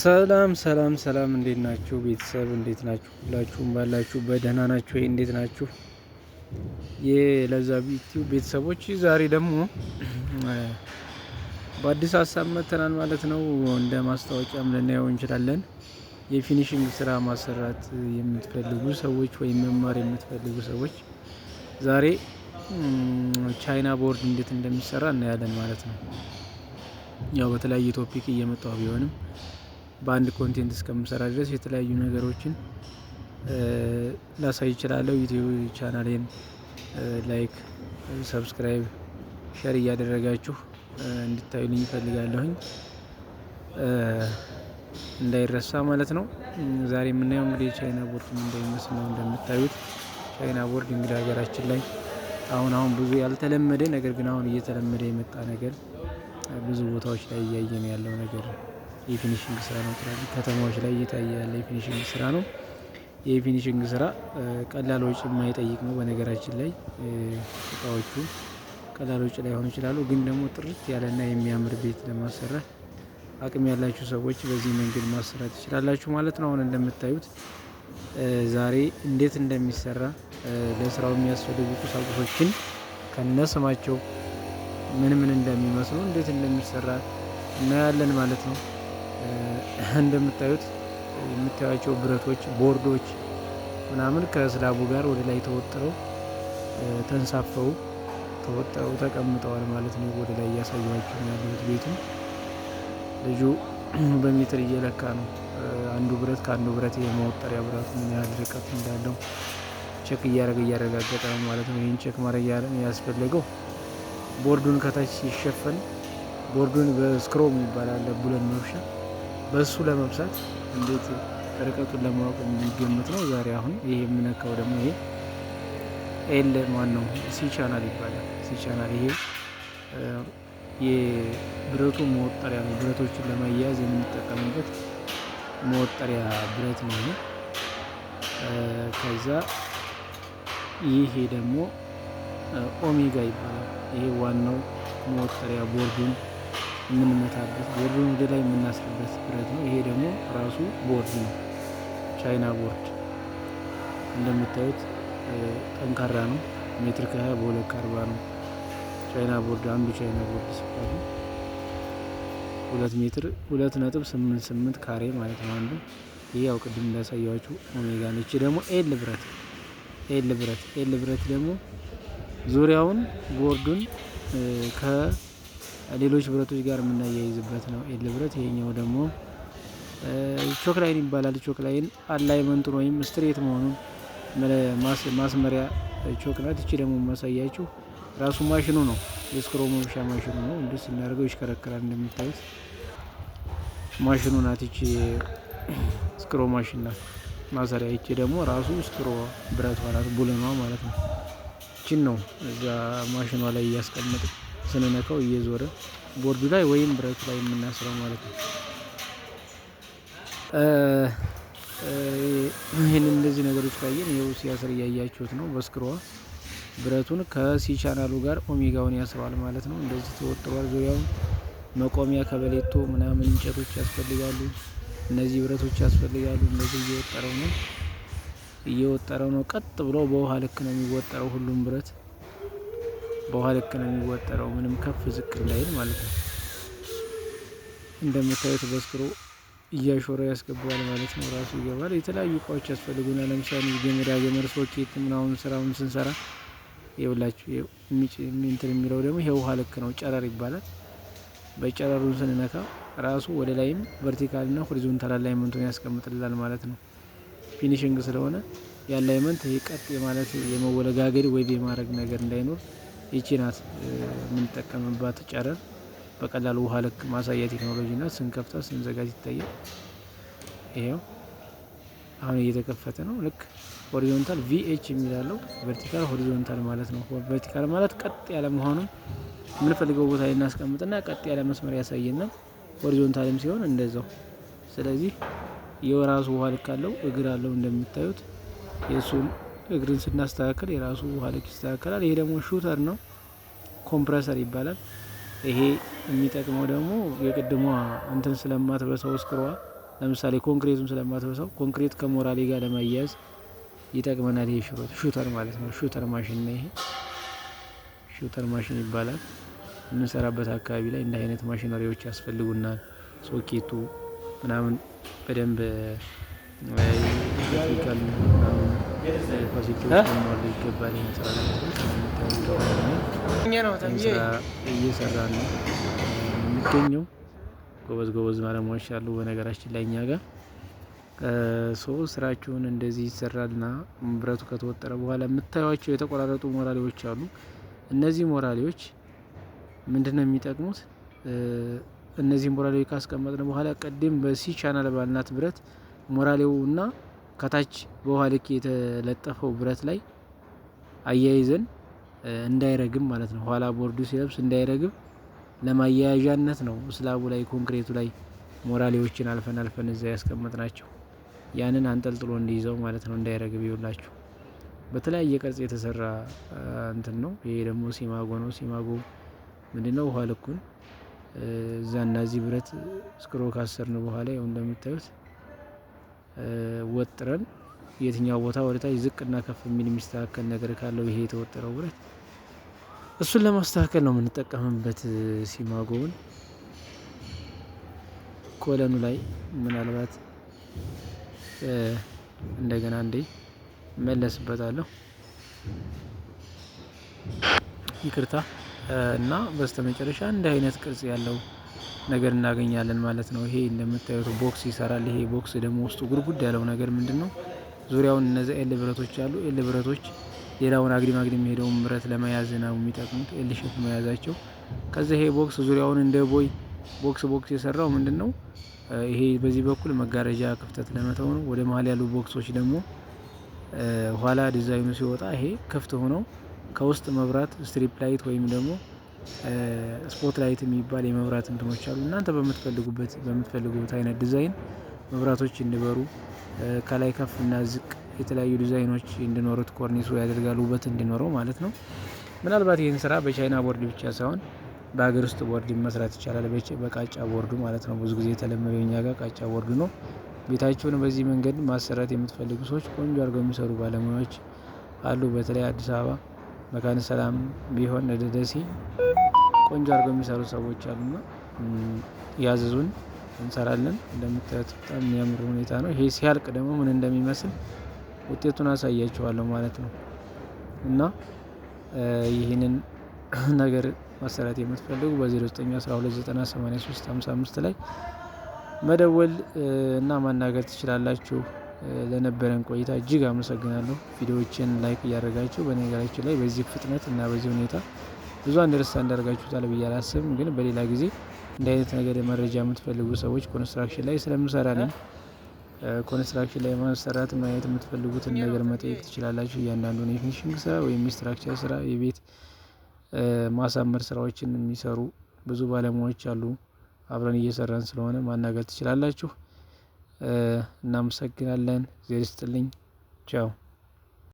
ሰላም ሰላም ሰላም፣ እንዴት ናችሁ ቤተሰብ? እንዴት ናችሁ? ሁላችሁም ባላችሁ በደህና ናችሁ ወይ? እንዴት ናችሁ የለዛ ዩቲዩብ ቤተሰቦች? ዛሬ ደግሞ በአዲስ ሀሳብ መተናል ማለት ነው። እንደ ማስታወቂያም ልናየው እንችላለን። የፊኒሽንግ ስራ ማሰራት የምትፈልጉ ሰዎች ወይም መማር የምትፈልጉ ሰዎች ዛሬ ቻይና ቦርድ እንዴት እንደሚሰራ እናያለን ማለት ነው። ያው በተለያዩ ቶፒክ እየመጣው ቢሆንም በአንድ ኮንቴንት እስከምሰራ ድረስ የተለያዩ ነገሮችን ላሳይ እችላለሁ። ዩቲዩብ ቻናሌን ላይክ፣ ሰብስክራይብ፣ ሼር እያደረጋችሁ እንድታዩልኝ እፈልጋለሁኝ። እንዳይረሳ ማለት ነው። ዛሬ የምናየው እንግዲህ የቻይና ቦርድ እንደሚመስል ነው። እንደምታዩት ቻይና ቦርድ እንግዲህ ሀገራችን ላይ አሁን ብዙ ያልተለመደ ነገር ግን አሁን እየተለመደ የመጣ ነገር ብዙ ቦታዎች ላይ እያየን ያለው ነገር የፊኒሽንግ ስራ ነው። ከተማዎች ላይ እየታየ ያለ የፊኒሽንግ ስራ ነው። የፊኒሽንግ ስራ ቀላል ወጪ የማይጠይቅ ነው። በነገራችን ላይ እቃዎቹ ቀላል ወጪ ላይሆኑ ይችላሉ፣ ግን ደግሞ ጥርት ያለና የሚያምር ቤት ለማሰራት አቅም ያላችሁ ሰዎች በዚህ መንገድ ማሰራት ትችላላችሁ ማለት ነው። አሁን እንደምታዩት ዛሬ እንዴት እንደሚሰራ ለስራው የሚያስፈልጉ ቁሳቁሶችን ከነስማቸው ምን እንደሚመስሉ እንዴት እንደሚሰራ እናያለን ማለት ነው። እንደምታዩት የምታዩቸው ብረቶች፣ ቦርዶች ምናምን ከስላቡ ጋር ወደ ላይ ተወጥረው ተንሳፈው ተወጥረው ተቀምጠዋል ማለት ነው። ወደ ላይ እያሳያችሁ ያሉት ቤቱ ልጁ በሜትር እየለካ ነው። አንዱ ብረት ከአንዱ ብረት የመወጠሪያ ብረቱ ምን ያህል ርቀት እንዳለው ቼክ እያረጋገጠ ነው ማለት ነው። ይህን ቼክ ማድረግ ያስፈለገው ቦርዱን ከታች ሲሸፈን ቦርዱን በስክሮም ይባላል ቡለን መብሻ በሱ ለመብሳት እንዴት ርቀቱን ለማወቅ የሚገምት ነው። ዛሬ አሁን ይሄ የምነካው ደግሞ ይሄ ኤል ነው ሲ ቻናል ይባላል። ሲ ቻናል ይሄ የብረቱ መወጠሪያ ነው። ብረቶችን ለማያያዝ የምንጠቀምበት መወጠሪያ ብረት ነው። ከዛ ይሄ ደግሞ ኦሜጋ ይባላል። ይሄ ዋናው መወጠሪያ ቦርዱን የምንመታበት ቦርዱን ወደ ላይ የምናስርበት ብረት ነው። ይሄ ደግሞ ራሱ ቦርድ ነው። ቻይና ቦርድ እንደምታዩት ጠንካራ ነው። ሜትር ከ20 በ2 ከ40 ነው። ቻይና ቦርድ አንዱ ቻይና ቦርድ ሲባሉ 2 ሜትር 2.88 ካሬ ማለት ነው አንዱ። ይሄ ያው ቅድም እንዳሳያችሁ ኦሜጋ ነች። ደግሞ ኤል ብረት ደግሞ ዙሪያውን ቦርዱን ከሌሎች ብረቶች ጋር የምናያይዝበት ነው ኤል ብረት። ይሄኛው ደግሞ ቾክላይን ይባላል። ቾክላይን አላይመንቱን ወይም ስትሬት መሆኑን ማስመሪያ ቾክላት። እቺ ደግሞ ማሳያችሁ ራሱ ማሽኑ ነው። የስክሮ መብሻ ማሽኑ ነው። እንዴት ስናደርገው ይሽከረከራል። እንደምታዩት ማሽኑ ናት። እቺ ስክሮ ማሽን ናት ማሰሪያ። እቺ ደግሞ ራሱ ስክሮ ብረቷ ናት፣ ቡለኗ ማለት ነው። እቺን ነው እዛ ማሽኗ ላይ እያስቀመጥ ስንነካው እየዞረ ቦርዱ ላይ ወይም ብረቱ ላይ የምናስረው ማለት ነው። ይህን እንደዚህ ነገሮች ካየን ይኸው ሲያስር እያያችሁት ነው። በስክሮዋ ብረቱን ከሲ ቻናሉ ጋር ኦሜጋውን ያስረዋል ማለት ነው። እንደዚህ ተወጥሯል። ዙሪያውን መቆሚያ ከበሌቶ ምናምን እንጨቶች ያስፈልጋሉ። እነዚህ ብረቶች ያስፈልጋሉ። እንደዚህ እየወጠረው ነው። ቀጥ ብሎ በውሃ ልክ ነው የሚወጠረው። ሁሉም ብረት በውሃ ልክ ነው የሚወጠረው፣ ምንም ከፍ ዝቅ እንዳይል ማለት ነው። እንደምታዩት በስክሮ እያሾረ ያስገባዋል ማለት ነው። ራሱ ይገባል። የተለያዩ እቃዎች ያስፈልጉናል። ለምሳሌ ገመድ ሶኬት ምናምን ስራውን ስንሰራ ይኸውላችሁ እንትን የሚለው ደግሞ ይሄ ውሃ ልክ ነው። ጨረር ይባላል። በጨረሩን ስንነካ ራሱ ወደ ላይም ቨርቲካል እና ሆሪዞንታል አላይመንቱን ያስቀምጥልናል ማለት ነው። ፊኒሽንግ ስለሆነ የአላይመንት ይሄ ቀጥ ማለት የመወለጋገድ ወይ የማድረግ ነገር እንዳይኖር ይቺ ናት የምንጠቀምባት ጨረር። በቀላሉ ውሃ ልክ ማሳያ ቴክኖሎጂ ናት። ስንከፍታ ስንዘጋጅ ይታያል። ይሄው አሁን እየተከፈተ ነው። ልክ ሆሪዞንታል ቪኤች የሚላለው ቨርቲካል ሆሪዞንታል ማለት ነው። ቨርቲካል ማለት ቀጥ ያለ መሆኑን የምንፈልገው ቦታ ላይ እናስቀምጥና ቀጥ ያለ መስመር ያሳየናል። ሆሪዞንታልም ሲሆን እንደዛው። ስለዚህ የራሱ ውሃ ልክ አለው፣ እግር አለው። እንደምታዩት የእሱን እግርን ስናስተካከል የራሱ ውሃ ልክ ይስተካከላል። ይሄ ደግሞ ሹተር ነው፣ ኮምፕረሰር ይባላል። ይሄ የሚጠቅመው ደግሞ የቅድሟ እንትን ስለማትበሳው ስክሯ ለምሳሌ ኮንክሪቱን ስለማትበሳው ኮንክሪት ከሞራሌ ጋር ለማያያዝ ይጠቅመናል። ይሄ ሹተር ማለት ነው። ሹተር ማሽን ነው ይሄ ሹተር ማሽን ይባላል። የምንሰራበት አካባቢ ላይ እንደ አይነት ማሽነሪዎች ያስፈልጉናል። ሶኬቱ ምናምን በደንብ ኤሌክትሪካል ምናምን ፋሲሊቲዎች ሊኖሩ ይገባል። ስራ እየሰራ ነው የሚገኘው። ጎበዝ ጎበዝ ባለሙያዎች አሉ። በነገራችን ላይ እኛ ጋር ስራችሁን እንደዚህ ይሰራልና ብረቱ ከተወጠረ በኋላ የምታዩቸው የተቆራረጡ ሞራሌዎች አሉ። እነዚህ ሞራሌዎች ምንድነው የሚጠቅሙት? እነዚህ ሞራሌዎች ካስቀመጥን በኋላ ቅድም በሲ ቻናል ባልናት ብረት ሞራሌውና ከታች በውሃ ልክ የተለጠፈው ብረት ላይ አያይዘን እንዳይረግም ማለት ነው። ኋላ ቦርዱ ሲለብስ እንዳይረግም ለማያያዣነት ነው። ስላቡ ላይ ኮንክሪቱ ላይ ሞራሌዎችን አልፈን እዛ ያስቀመጥናቸው ያንን አንጠልጥሎ እንዲይዘው ማለት ነው። እንዳይረግብ ይውላችሁ በተለያየ ቅርጽ የተሰራ እንትን ነው። ይሄ ደግሞ ሲማጎ ነው። ሲማጎ ምንድነው? ውሃ ልኩን እዛና እዚህ ብረት ስክሮ ካሰርን በኋላ ያው እንደምታዩት ወጥረን የትኛው ቦታ ወደታች ዝቅና ከፍ የሚል የሚስተካከል ነገር ካለው ይሄ የተወጠረው ብረት እሱን ለማስተካከል ነው የምንጠቀምበት። ሲማጎውን ኮለኑ ላይ ምናልባት እንደገና መለስበታለሁ። ይቅርታ እና በስተመጨረሻ እንደ አይነት ቅርጽ ያለው ነገር እናገኛለን ማለት ነው። ይሄ እንደምታዩት ቦክስ ይሰራል። ይሄ ቦክስ ደግሞ ውስጡ ጉድጉድ ያለው ነገር ምንድነው? ዙሪያውን እነዚህ ኤል ብረቶች አሉ። ኤል ብረቶች ሌላውን አግድም የሚሄደውን ብረት ለመያዝ ነው የሚጠቅሙት። ኤል ሼፕ መያዛቸው። ከዛ ይሄ ቦክስ ዙሪያውን እንደ ቦይ ቦክስ የሰራው ምንድነው? ይሄ በዚህ በኩል መጋረጃ ክፍተት ለመተው ነው። ወደ መሀል ያሉ ቦክሶች ደግሞ ኋላ ዲዛይኑ ሲወጣ ይሄ ክፍት ሆኖ ከውስጥ መብራት ስትሪፕ ላይት ወይም ደግሞ ስፖት ላይት የሚባል የመብራት እንትኖች አሉ። እናንተ በምትፈልጉት አይነት ዲዛይን መብራቶች እንዲበሩ ከላይ ከፍ እና ዝቅ የተለያዩ ዲዛይኖች እንዲኖሩት ኮርኒሱ ያደርጋል፣ ውበት እንዲኖረው ማለት ነው። ምናልባት ይህን ስራ በቻይና ቦርድ ብቻ ሳይሆን በሀገር ውስጥ ቦርድ መስራት ይቻላል። በቃጫ ቦርዱ ማለት ነው። ብዙ ጊዜ የተለመደው እኛ ጋር ቃጫ ቦርዱ ነው። ቤታቸውን በዚህ መንገድ ማሰራት የምትፈልጉ ሰዎች ቆንጆ አድርገው የሚሰሩ ባለሙያዎች አሉ። በተለይ አዲስ አበባ መካነ ሰላም ቢሆን ደሴ ቆንጆ አድርገው የሚሰሩ ሰዎች አሉና ያዘዙን እንሰራለን። እንደምታዩት በጣም የሚያምር ሁኔታ ነው። ይሄ ሲያልቅ ደግሞ ምን እንደሚመስል ውጤቱን አሳያችኋለሁ ማለት ነው። እና ይህንን ነገር ማሰራት የምትፈልጉ በ0912908355 ላይ መደወል እና ማናገር ትችላላችሁ። ለነበረን ቆይታ እጅግ አመሰግናለሁ። ቪዲዮዎችን ላይክ እያደረጋችሁ በነገራችን ላይ በዚህ ፍጥነት እና በዚህ ሁኔታ ብዙ አንደርስታንድ እንዳደርጋችሁታል ብዬ አላስብም። ግን በሌላ ጊዜ እንዲህ አይነት ነገር መረጃ የምትፈልጉ ሰዎች ኮንስትራክሽን ላይ ስለምሰራ ነኝ። ኮንስትራክሽን ላይ ማሰራት ማየት የምትፈልጉትን ነገር መጠየቅ ትችላላችሁ። እያንዳንዱን የፊኒሽንግ ስራ ወይም የስትራክቸር ስራ የቤት ማሳመር ስራዎችን የሚሰሩ ብዙ ባለሙያዎች አሉ። አብረን እየሰራን ስለሆነ ማናገር ትችላላችሁ። እናመሰግናለን። እግዚአብሔር ይስጥልኝ። ቻው